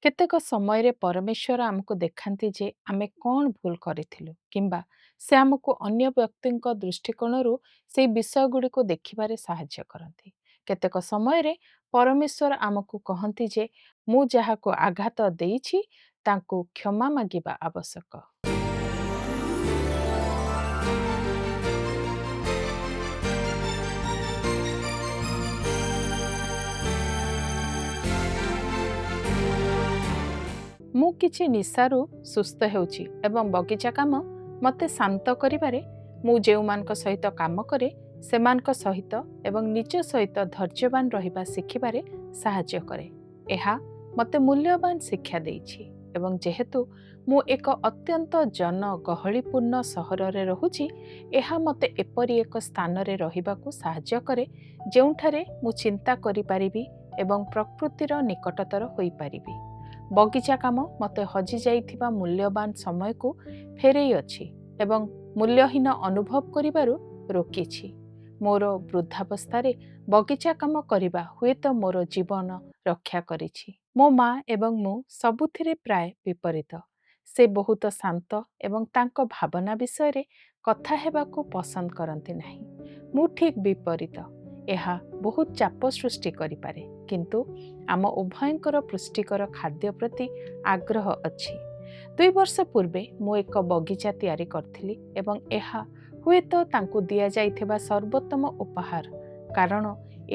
କେତେକ ସମୟରେ ପରମେଶ୍ୱର ଆମକୁ ଦେଖାନ୍ତି ଯେ ଆମେ କ'ଣ ଭୁଲ କରିଥିଲୁ କିମ୍ବା ସେ ଆମକୁ ଅନ୍ୟ ବ୍ୟକ୍ତିଙ୍କ ଦୃଷ୍ଟିକୋଣରୁ ସେହି ବିଷୟଗୁଡ଼ିକୁ ଦେଖିବାରେ ସାହାଯ୍ୟ କରନ୍ତି। କେତେକ ସମୟରେ ପରମେଶ୍ୱର ଆମକୁ କହନ୍ତି ଯେ ମୁଁ ଯାହାକୁ ଆଘାତ ଦେଇଛି ତାଙ୍କୁ କ୍ଷମା ମାଗିବା ଆବଶ୍ୟକ। ମୁଁ କିଛି ନିଶାରୁ ସୁସ୍ଥ ହେଉଛି ଏବଂ ବଗିଚା କାମ ମୋତେ ଶାନ୍ତ କରିବାରେ ମୁଁ ଯେଉଁମାନଙ୍କ ସହିତ କାମ କରେ ସେମାନଙ୍କ ସହିତ ଏବଂ ନିଜ ସହିତ ଧୈର୍ଯ୍ୟବାନ ରହିବା ଶିଖିବାରେ ସାହାଯ୍ୟ କରେ। ଏହା ମୋତେ ମୂଲ୍ୟବାନ ଶିକ୍ଷା ଦେଇଛି ଏବଂ ଯେହେତୁ ମୁଁ ଏକ ଅତ୍ୟନ୍ତ ଜନଗହଳିପୂର୍ଣ୍ଣ ସହରରେ ରହୁଛି, ଏହା ମୋତେ ଏପରି ଏକ ସ୍ଥାନରେ ରହିବାକୁ ସାହାଯ୍ୟ କରେ ଯେଉଁଠାରେ ମୁଁ ଚିନ୍ତା କରିପାରିବି ଏବଂ ପ୍ରକୃତିର ନିକଟତର ହୋଇପାରିବି। ବଗିଚା କାମ ମୋତେ ହଜିଯାଇଥିବା ମୂଲ୍ୟବାନ ସମୟକୁ ଫେରେଇ ଅଛି ଏବଂ ମୂଲ୍ୟହୀନ ଅନୁଭବ କରିବାରୁ ରୋକିଛି। ମୋର ବୃଦ୍ଧାବସ୍ଥାରେ ବଗିଚା କାମ କରିବା ହୁଏତ ମୋର ଜୀବନ ରକ୍ଷା କରିଛି। ମୋ ମା ଏବଂ ମୁଁ ସବୁଥିରେ ପ୍ରାୟ ବିପରୀତ। ସେ ବହୁତ ଶାନ୍ତ ଏବଂ ତାଙ୍କ ଭାବନା ବିଷୟରେ କଥା ହେବାକୁ ପସନ୍ଦ କରନ୍ତି ନାହିଁ। ମୁଁ ଠିକ୍ ବିପରୀତ। ଏହା ବହୁତ ଚାପ ସୃଷ୍ଟି କରିପାରେ, କିନ୍ତୁ ଆମ ଉଭୟଙ୍କର ପୁଷ୍ଟିକର ଖାଦ୍ୟ ପ୍ରତି ଆଗ୍ରହ ଅଛି। 2 ବର୍ଷ ପୂର୍ବେ ମୁଁ ଏକ ବଗିଚା ତିଆରି କରିଥିଲି ଏବଂ ଏହା ହୁଏତ ତାଙ୍କୁ ଦିଆଯାଇଥିବା ସର୍ବୋତ୍ତମ ଉପହାର, କାରଣ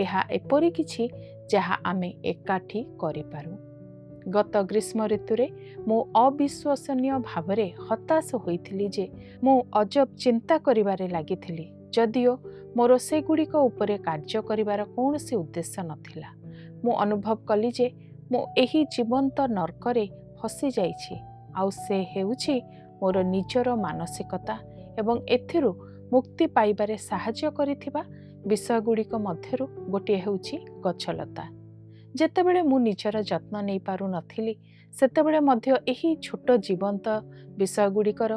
ଏହା ଏପରି କିଛି ଯାହା ଆମେ ଏକାଠି କରିପାରୁ। ଗତ ଗ୍ରୀଷ୍ମ ଋତୁରେ ମୁଁ ଅବିଶ୍ୱସନୀୟ ଭାବରେ ହତାଶ ହୋଇଥିଲି ଯେ ମୁଁ ଅଜବ ଚିନ୍ତା କରିବାରେ ଲାଗିଥିଲି, ଯଦିଓ ମୋର ସେଗୁଡ଼ିକ ଉପରେ କାର୍ଯ୍ୟ କରିବାର କୌଣସି ଉଦ୍ଦେଶ୍ୟ ନଥିଲା। ମୁଁ ଅନୁଭବ କଲି ଯେ ମୁଁ ଏହି ଜୀବନ୍ତ ନର୍କରେ ଫସିଯାଇଛି, ଆଉ ସେ ହେଉଛି ମୋର ନିଜର ମାନସିକତା ଏବଂ ଏଥିରୁ ମୁକ୍ତି ପାଇବାରେ ସାହାଯ୍ୟ କରିଥିବା ବିଷୟଗୁଡ଼ିକ ମଧ୍ୟରୁ ଗୋଟିଏ ହେଉଛି ଗଛଲତା। ଯେତେବେଳେ ମୁଁ ନିଜର ଯତ୍ନ ନେଇପାରୁନଥିଲି, ସେତେବେଳେ ମଧ୍ୟ ଏହି ଛୋଟ ଜୀବନ୍ତ ବିଷୟଗୁଡ଼ିକର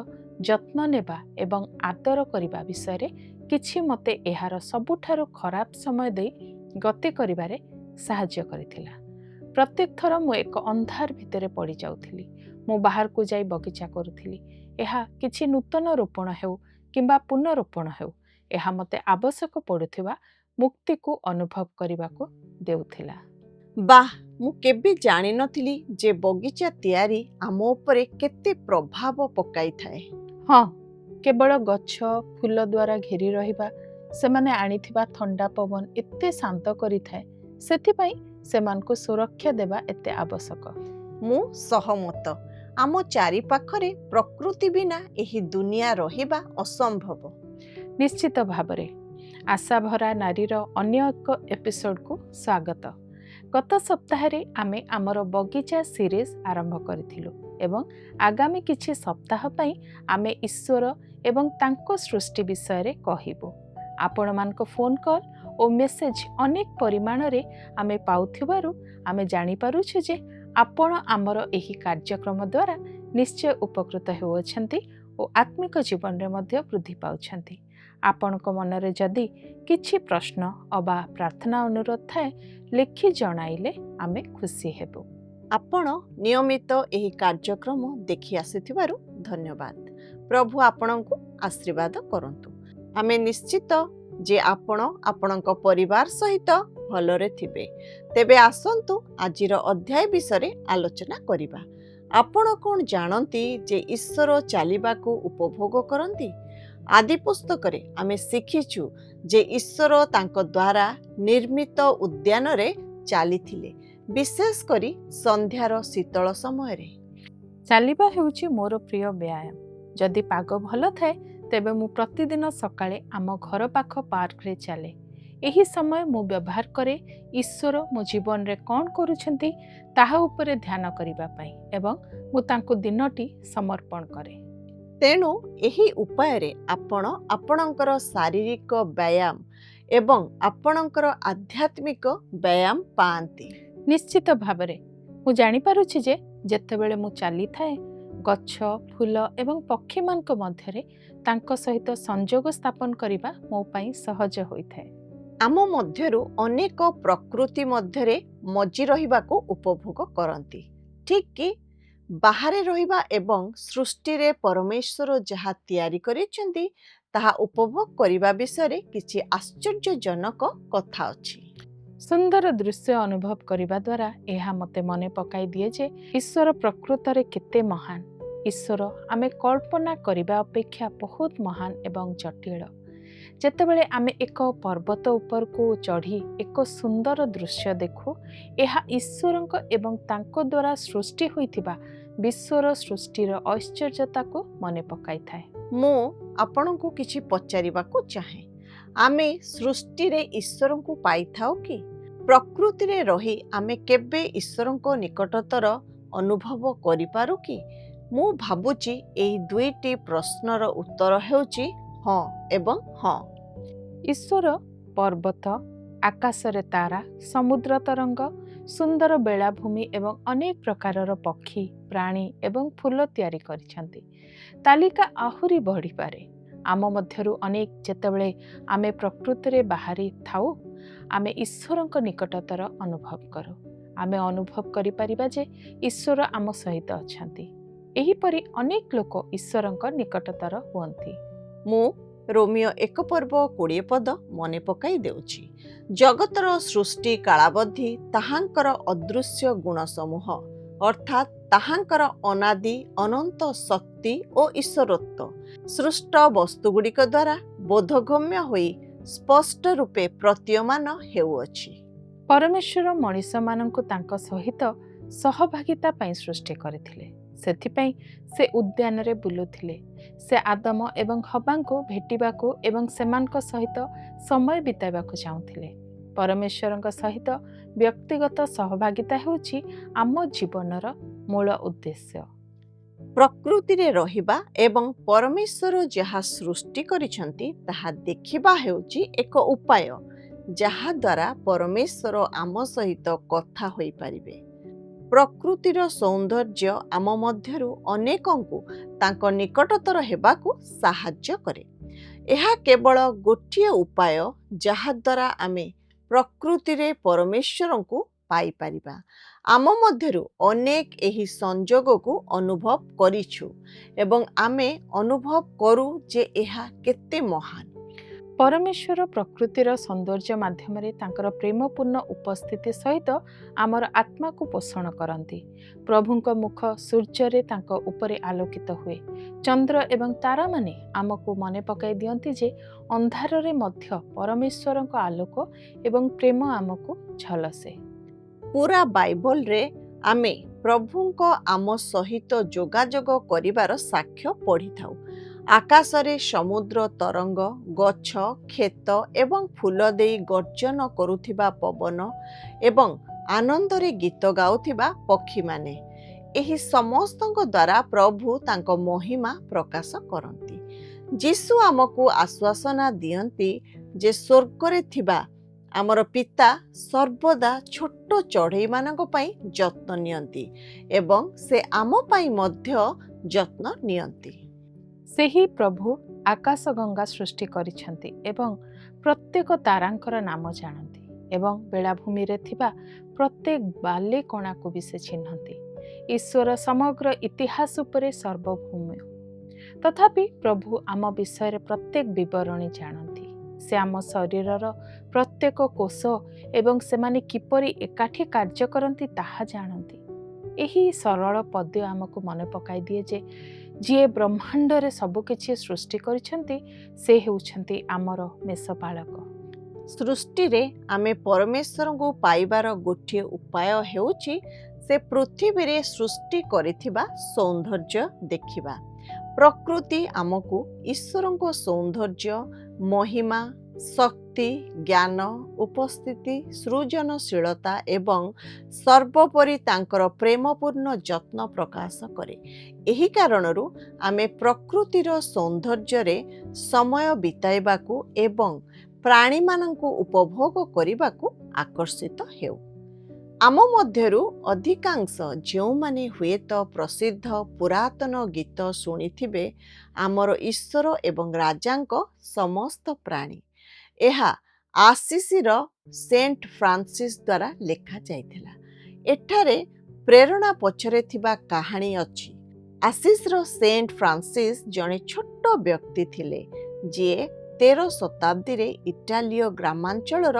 ଯତ୍ନ ନେବା ଏବଂ ଆଦର କରିବା ବିଷୟରେ କିଛି ମୋତେ ଏହାର ସବୁଠାରୁ ଖରାପ ସମୟ ଦେଇ ଗତି କରିବାରେ ସାହାଯ୍ୟ କରିଥିଲା। ପ୍ରତ୍ୟେକ ଥର ମୁଁ ଏକ ଅନ୍ଧାର ଭିତରେ ପଡ଼ିଯାଉଥିଲି। ମୁଁ ବାହାରକୁ ଯାଇ ବଗିଚା କରୁଥିଲି। ଏହା କିଛି ନୂତନ ରୋପଣ ହେଉ କିମ୍ବା ପୁନଃରୋପଣ ହେଉ, ଏହା ମୋତେ ଆବଶ୍ୟକ ପଡ଼ୁଥିବା ମୁକ୍ତିକୁ ଅନୁଭବ କରିବାକୁ ଦେଉଥିଲା। ବାଃ, ମୁଁ କେବେ ଜାଣିନଥିଲି ଯେ ବଗିଚା ତିଆରି ଆମ ଉପରେ କେତେ ପ୍ରଭାବ ପକାଇଥାଏ। ହଁ, କେବଳ ଗଛ ଫୁଲ ଦ୍ୱାରା ଘେରି ରହିବା ସେମାନେ ଆଣିଥିବା ଥଣ୍ଡା ପବନ ଏତେ ଶାନ୍ତ କରିଥାଏ, ସେଥିପାଇଁ ସେମାନଙ୍କୁ ସୁରକ୍ଷା ଦେବା ଏତେ ଆବଶ୍ୟକ। ମୁଁ ସହମତ। ଆମ ଚାରିପାଖରେ ପ୍ରକୃତି ବିନା ଏହି ଦୁନିଆ ରହିବା ଅସମ୍ଭବ। ନିଶ୍ଚିତ ଭାବରେ। ଆଶାଭରା ନାରୀର ଅନ୍ୟ ଏକ ଏପିସୋଡକୁ ସ୍ୱାଗତ। ଗତ ସପ୍ତାହରେ ଆମେ ଆମର ବଗିଚା ସିରିଜ୍ ଆରମ୍ଭ କରିଥିଲୁ ଏବଂ ଆଗାମୀ କିଛି ସପ୍ତାହ ପାଇଁ ଆମେ ଈଶ୍ୱର ଏବଂ ତାଙ୍କ ସୃଷ୍ଟି ବିଷୟରେ କହିବୁ। ଆପଣମାନଙ୍କ ଫୋନ୍ କଲ୍ ଓ ମେସେଜ ଅନେକ ପରିମାଣରେ ଆମେ ପାଉଥିବାରୁ ଆମେ ଜାଣିପାରୁଛୁ ଯେ ଆପଣ ଆମର ଏହି କାର୍ଯ୍ୟକ୍ରମ ଦ୍ୱାରା ନିଶ୍ଚୟ ଉପକୃତ ହେଉଅଛନ୍ତି ଓ ଆତ୍ମିକ ଜୀବନରେ ମଧ୍ୟ ବୃଦ୍ଧି ପାଉଛନ୍ତି। ଆପଣଙ୍କ ମନରେ ଯଦି କିଛି ପ୍ରଶ୍ନ ଅବା ପ୍ରାର୍ଥନା ଅନୁରୋଧ ଥାଏ, ଲେଖି ଜଣାଇଲେ ଆମେ ଖୁସି ହେବୁ। ଆପଣ ନିୟମିତ ଏହି କାର୍ଯ୍ୟକ୍ରମ ଦେଖି ଆସିଥିବାରୁ ଧନ୍ୟବାଦ। ପ୍ରଭୁ ଆପଣଙ୍କୁ ଆଶୀର୍ବାଦ କରନ୍ତୁ। ଆମେ ନିଶ୍ଚିତ ଯେ ଆପଣ ଆପଣଙ୍କ ପରିବାର ସହିତ ଭଲରେ ଥିବେ। ତେବେ ଆସନ୍ତୁ ଆଜିର ଅଧ୍ୟାୟ ବିଷୟରେ ଆଲୋଚନା କରିବା। ଆପଣ କ'ଣ ଜାଣନ୍ତି ଯେ ଈଶ୍ୱର ଚାଲିବାକୁ ଉପଭୋଗ କରନ୍ତି? ଆଦି ପୁସ୍ତକରେ ଆମେ ଶିଖିଛୁ ଯେ ଈଶ୍ୱର ତାଙ୍କ ଦ୍ୱାରା ନିର୍ମିତ ଉଦ୍ୟାନରେ ଚାଲିଥିଲେ, ବିଶେଷ କରି ସନ୍ଧ୍ୟାର ଶୀତଳ ସମୟରେ। ଚାଲିବା ହେଉଛି ମୋର ପ୍ରିୟ ବ୍ୟାୟାମ। ଯଦି ପାଗ ଭଲ ଥାଏ, ତେବେ ମୁଁ ପ୍ରତିଦିନ ସକାଳେ ଆମ ଘର ପାଖ ପାର୍କରେ ଚାଲେ। ଏହି ସମୟ ମୁଁ ବ୍ୟବହାର କରେ ଈଶ୍ୱର ମୋ ଜୀବନରେ କ'ଣ କରୁଛନ୍ତି ତାହା ଉପରେ ଧ୍ୟାନ କରିବା ପାଇଁ ଏବଂ ମୁଁ ତାଙ୍କୁ ଦିନଟି ସମର୍ପଣ କରେ। ତେଣୁ ଏହି ଉପାୟରେ ଆପଣ ଆପଣଙ୍କର ଶାରୀରିକ ବ୍ୟାୟାମ ଏବଂ ଆପଣଙ୍କର ଆଧ୍ୟାତ୍ମିକ ବ୍ୟାୟାମ ପାଆନ୍ତି। ନିଶ୍ଚିତ ଭାବରେ। ମୁଁ ଜାଣିପାରୁଛି ଯେ ଯେତେବେଳେ ମୁଁ ଚାଲିଥାଏ, ଗଛ ଫୁଲ ଏବଂ ପକ୍ଷୀମାନଙ୍କ ମଧ୍ୟରେ ତାଙ୍କ ସହିତ ସଂଯୋଗ ସ୍ଥାପନ କରିବା ମୋ ପାଇଁ ସହଜ ହୋଇଥାଏ। ଆମ ମଧ୍ୟରୁ ଅନେକ ପ୍ରକୃତି ମଧ୍ୟରେ ମଜି ରହିବାକୁ ଉପଭୋଗ କରନ୍ତି। ଠିକ୍ କି ବାହାରେ ରହିବା ଏବଂ ସୃଷ୍ଟିରେ ପରମେଶ୍ୱର ଯାହା ତିଆରି କରିଛନ୍ତି ତାହା ଉପଭୋଗ କରିବା ବିଷୟରେ କିଛି ଆଶ୍ଚର୍ଯ୍ୟଜନକ କଥା ଅଛି। ସୁନ୍ଦର ଦୃଶ୍ୟ ଅନୁଭବ କରିବା ଦ୍ୱାରା ଏହା ମୋତେ ମନେ ପକାଇ ଦିଏ ଯେ ଈଶ୍ୱର ପ୍ରକୃତରେ କେତେ ମହାନ। ଈଶ୍ୱର ଆମେ କଳ୍ପନା କରିବା ଅପେକ୍ଷା ବହୁତ ମହାନ ଏବଂ ଜଟିଳ। ଯେତେବେଳେ ଆମେ ଏକ ପର୍ବତ ଉପରକୁ ଚଢ଼ି ଏକ ସୁନ୍ଦର ଦୃଶ୍ୟ ଦେଖୁ, ଏହା ଈଶ୍ୱରଙ୍କ ଏବଂ ତାଙ୍କ ଦ୍ୱାରା ସୃଷ୍ଟି ହୋଇଥିବା ବିଶ୍ୱର ସୃଷ୍ଟିର ଐଶ୍ୱର୍ଯ୍ୟତାକୁ ମନେ ପକାଇଥାଏ। ମୁଁ ଆପଣଙ୍କୁ କିଛି ପଚାରିବାକୁ ଚାହେଁ, ଆମେ ସୃଷ୍ଟିରେ ଈଶ୍ୱରଙ୍କୁ ପାଇଥାଉ କି? ପ୍ରକୃତିରେ ରହି ଆମେ କେବେ ଈଶ୍ୱରଙ୍କ ନିକଟତର ଅନୁଭବ କରିପାରୁ କି? ମୁଁ ଭାବୁଛି ଏହି ଦୁଇଟି ପ୍ରଶ୍ନର ଉତ୍ତର ହେଉଛି ହଁ ଏବଂ ହଁ। ଈଶ୍ୱର ପର୍ବତ, ଆକାଶରେ ତାରା, ସମୁଦ୍ର ତରଙ୍ଗ, ସୁନ୍ଦର ବେଳାଭୂମି ଏବଂ ଅନେକ ପ୍ରକାରର ପକ୍ଷୀ, ପ୍ରାଣୀ ଏବଂ ଫୁଲ ତିଆରି କରିଛନ୍ତି। ତାଲିକା ଆହୁରି ବଢ଼ିପାରେ। ଆମ ମଧ୍ୟରୁ ଅନେକ ଯେତେବେଳେ ଆମେ ପ୍ରକୃତିରେ ବାହାରି ଥାଉ, ଆମେ ଈଶ୍ୱରଙ୍କ ନିକଟତର ଅନୁଭବ କରୁ। ଆମେ ଅନୁଭବ କରିପାରିବା ଯେ ଈଶ୍ୱର ଆମ ସହିତ ଅଛନ୍ତି। ଏହିପରି ଅନେକ ଲୋକ ଈଶ୍ୱରଙ୍କ ନିକଟତର ହୁଅନ୍ତି। ମୁଁ ରୋମିଓ 1:20 ମନେ ପକାଇ ଦେଉଛି। ଜଗତର ସୃଷ୍ଟି କାଳାବଧି ତାହାଙ୍କର ଅଦୃଶ୍ୟ ଗୁଣ ସମୂହ ଅର୍ଥାତ୍ ତାହାଙ୍କର ଅନାଦି ଅନନ୍ତ ଶକ୍ତି ଓ ଈଶ୍ୱରତ୍ୱ ସୃଷ୍ଟ ବସ୍ତୁଗୁଡ଼ିକ ଦ୍ୱାରା ବୋଧଗମ୍ୟ ହୋଇ ସ୍ପଷ୍ଟ ରୂପେ ପ୍ରତୀୟମାନ ହେଉଅଛି। ପରମେଶ୍ୱର ମଣିଷମାନଙ୍କୁ ତାଙ୍କ ସହିତ ସହଭାଗିତା ପାଇଁ ସୃଷ୍ଟି କରିଥିଲେ। ସେଥିପାଇଁ ସେ ଉଦ୍ୟାନରେ ବୁଲୁଥିଲେ। ସେ ଆଦମ ଏବଂ ହବାଙ୍କୁ ଭେଟିବାକୁ ଏବଂ ସେମାନଙ୍କ ସହିତ ସମୟ ବିତାଇବାକୁ ଚାହୁଁଥିଲେ। ପରମେଶ୍ୱରଙ୍କ ସହିତ ବ୍ୟକ୍ତିଗତ ସହଭାଗିତା ହେଉଛି ଆମ ଜୀବନର ମୂଳ ଉଦ୍ଦେଶ୍ୟ। ପ୍ରକୃତିରେ ରହିବା ଏବଂ ପରମେଶ୍ୱର ଯାହା ସୃଷ୍ଟି କରିଛନ୍ତି ତାହା ଦେଖିବା ହେଉଛି ଏକ ଉପାୟ ଯାହାଦ୍ୱାରା ପରମେଶ୍ୱର ଆମ ସହିତ କଥା ହୋଇପାରିବେ। ପ୍ରକୃତିର ସୌନ୍ଦର୍ଯ୍ୟ ଆମ ମଧ୍ୟରୁ ଅନେକଙ୍କୁ ତାଙ୍କ ନିକଟତର ହେବାକୁ ସାହାଯ୍ୟ କରେ। ଏହା କେବଳ ଗୋଟିଏ ଉପାୟ ଯାହାଦ୍ୱାରା ଆମେ ପ୍ରକୃତିରେ ପରମେଶ୍ୱରଙ୍କୁ ପାଇପାରିବା। ଆମ ମଧ୍ୟରୁ ଅନେକ ଏହି ସଂଯୋଗକୁ ଅନୁଭବ କରିଛୁ ଏବଂ ଆମେ ଅନୁଭବ କରୁ ଯେ ଏହା କେତେ ମହାନ। ପରମେଶ୍ୱର ପ୍ରକୃତିର ସୌନ୍ଦର୍ଯ୍ୟ ମାଧ୍ୟମରେ ତାଙ୍କର ପ୍ରେମପୂର୍ଣ୍ଣ ଉପସ୍ଥିତି ସହିତ ଆମର ଆତ୍ମାକୁ ପୋଷଣ କରନ୍ତି। ପ୍ରଭୁଙ୍କ ମୁଖ ସୂର୍ଯ୍ୟରେ ତାଙ୍କ ଉପରେ ଆଲୋକିତ ହୁଏ। ଚନ୍ଦ୍ର ଏବଂ ତାରାମାନେ ଆମକୁ ମନେ ପକାଇ ଦିଅନ୍ତି ଯେ ଅନ୍ଧାରରେ ମଧ୍ୟ ପରମେଶ୍ୱରଙ୍କ ଆଲୋକ ଏବଂ ପ୍ରେମ ଆମକୁ ଝଲସେ। ପୁରା ବାଇବଲରେ ଆମେ ପ୍ରଭୁଙ୍କ ଆମ ସହିତ ଯୋଗାଯୋଗ କରିବାର ସାକ୍ଷ୍ୟ ପଢ଼ିଥାଉ। ଆକାଶରେ ସମୁଦ୍ର ତରଙ୍ଗ, ଗଛ, କ୍ଷେତ ଏବଂ ଫୁଲ ଦେଇ ଗର୍ଜନ କରୁଥିବା ପବନ ଏବଂ ଆନନ୍ଦରେ ଗୀତ ଗାଉଥିବା ପକ୍ଷୀମାନେ, ଏହି ସମସ୍ତଙ୍କ ଦ୍ୱାରା ପ୍ରଭୁ ତାଙ୍କ ମହିମା ପ୍ରକାଶ କରନ୍ତି। ଯୀଶୁ ଆମକୁ ଆଶ୍ୱାସନା ଦିଅନ୍ତି ଯେ ସ୍ୱର୍ଗରେ ଥିବା ଆମର ପିତା ସର୍ବଦା ଛୋଟ ଚଢ଼େଇମାନଙ୍କ ପାଇଁ ଯତ୍ନ ନିଅନ୍ତି ଏବଂ ସେ ଆମ ପାଇଁ ମଧ୍ୟ ଯତ୍ନ ନିଅନ୍ତି। ସେହି ପ୍ରଭୁ ଆକାଶଗଙ୍ଗା ସୃଷ୍ଟି କରିଛନ୍ତି ଏବଂ ପ୍ରତ୍ୟେକ ତାରାଙ୍କର ନାମ ଜାଣନ୍ତି ଏବଂ ବେଳାଭୂମିରେ ଥିବା ପ୍ରତ୍ୟେକ ବାଲି କଣାକୁ ବି ସେ ଚିହ୍ନନ୍ତି। ଈଶ୍ୱର ସମଗ୍ର ଇତିହାସ ଉପରେ ସର୍ବଭୌମ। ତଥାପି ପ୍ରଭୁ ଆମ ବିଷୟରେ ପ୍ରତ୍ୟେକ ବିବରଣୀ ଜାଣନ୍ତି। ସେ ଆମ ଶରୀରର ପ୍ରତ୍ୟେକ କୋଷ ଏବଂ ସେମାନେ କିପରି ଏକାଠି କାର୍ଯ୍ୟ କରନ୍ତି ତାହା ଜାଣନ୍ତି। ଏହି ସରଳ ପଦ୍ୟ ଆମକୁ ମନେ ପକାଇ ଦିଏ ଯେ ଯିଏ ବ୍ରହ୍ମାଣ୍ଡରେ ସବୁକିଛି ସୃଷ୍ଟି କରିଛନ୍ତି ସେ ହେଉଛନ୍ତି ଆମର ମେଷପାଳକ। ସୃଷ୍ଟିରେ ଆମେ ପରମେଶ୍ୱରଙ୍କୁ ପାଇବାର ଗୋଟିଏ ଉପାୟ ହେଉଛି ସେ ପୃଥିବୀରେ ସୃଷ୍ଟି କରିଥିବା ସୌନ୍ଦର୍ଯ୍ୟ ଦେଖିବା। ପ୍ରକୃତି ଆମକୁ ଈଶ୍ୱରଙ୍କ ସୌନ୍ଦର୍ଯ୍ୟ, ମହିମା, ଶକ୍ତି, ଜ୍ଞାନ, ଉପସ୍ଥିତି, ସୃଜନଶୀଳତା ଏବଂ ସର୍ବୋପରି ତାଙ୍କର ପ୍ରେମପୂର୍ଣ୍ଣ ଯତ୍ନ ପ୍ରକାଶ କରେ। ଏହି କାରଣରୁ ଆମେ ପ୍ରକୃତିର ସୌନ୍ଦର୍ଯ୍ୟରେ ସମୟ ବିତାଇବାକୁ ଏବଂ ପ୍ରାଣୀମାନଙ୍କୁ ଉପଭୋଗ କରିବାକୁ ଆକର୍ଷିତ ହେଉ। ଆମ ମଧ୍ୟରୁ ଅଧିକାଂଶ ଯେଉଁମାନେ ହୁଏତ ପ୍ରସିଦ୍ଧ ପୁରାତନ ଗୀତ ଶୁଣିଥିବେ, ଆମର ଈଶ୍ୱର ଏବଂ ରାଜାଙ୍କ ସମସ୍ତ ପ୍ରାଣୀ, ଏହା ଆସିସିର ସେଣ୍ଟ ଫ୍ରାନ୍ସିସ୍ ଦ୍ୱାରା ଲେଖାଯାଇଥିଲା। ଏଠାରେ ପ୍ରେରଣା ପଛରେ ଥିବା କାହାଣୀ ଅଛି। ଆସିସ୍ର ସେଣ୍ଟ ଫ୍ରାନ୍ସିସ୍ ଜଣେ ଛୋଟ ବ୍ୟକ୍ତି ଥିଲେ, ଯିଏ 13 ଶତାବ୍ଦୀରେ ଇଟାଲୀୟ ଗ୍ରାମାଞ୍ଚଳର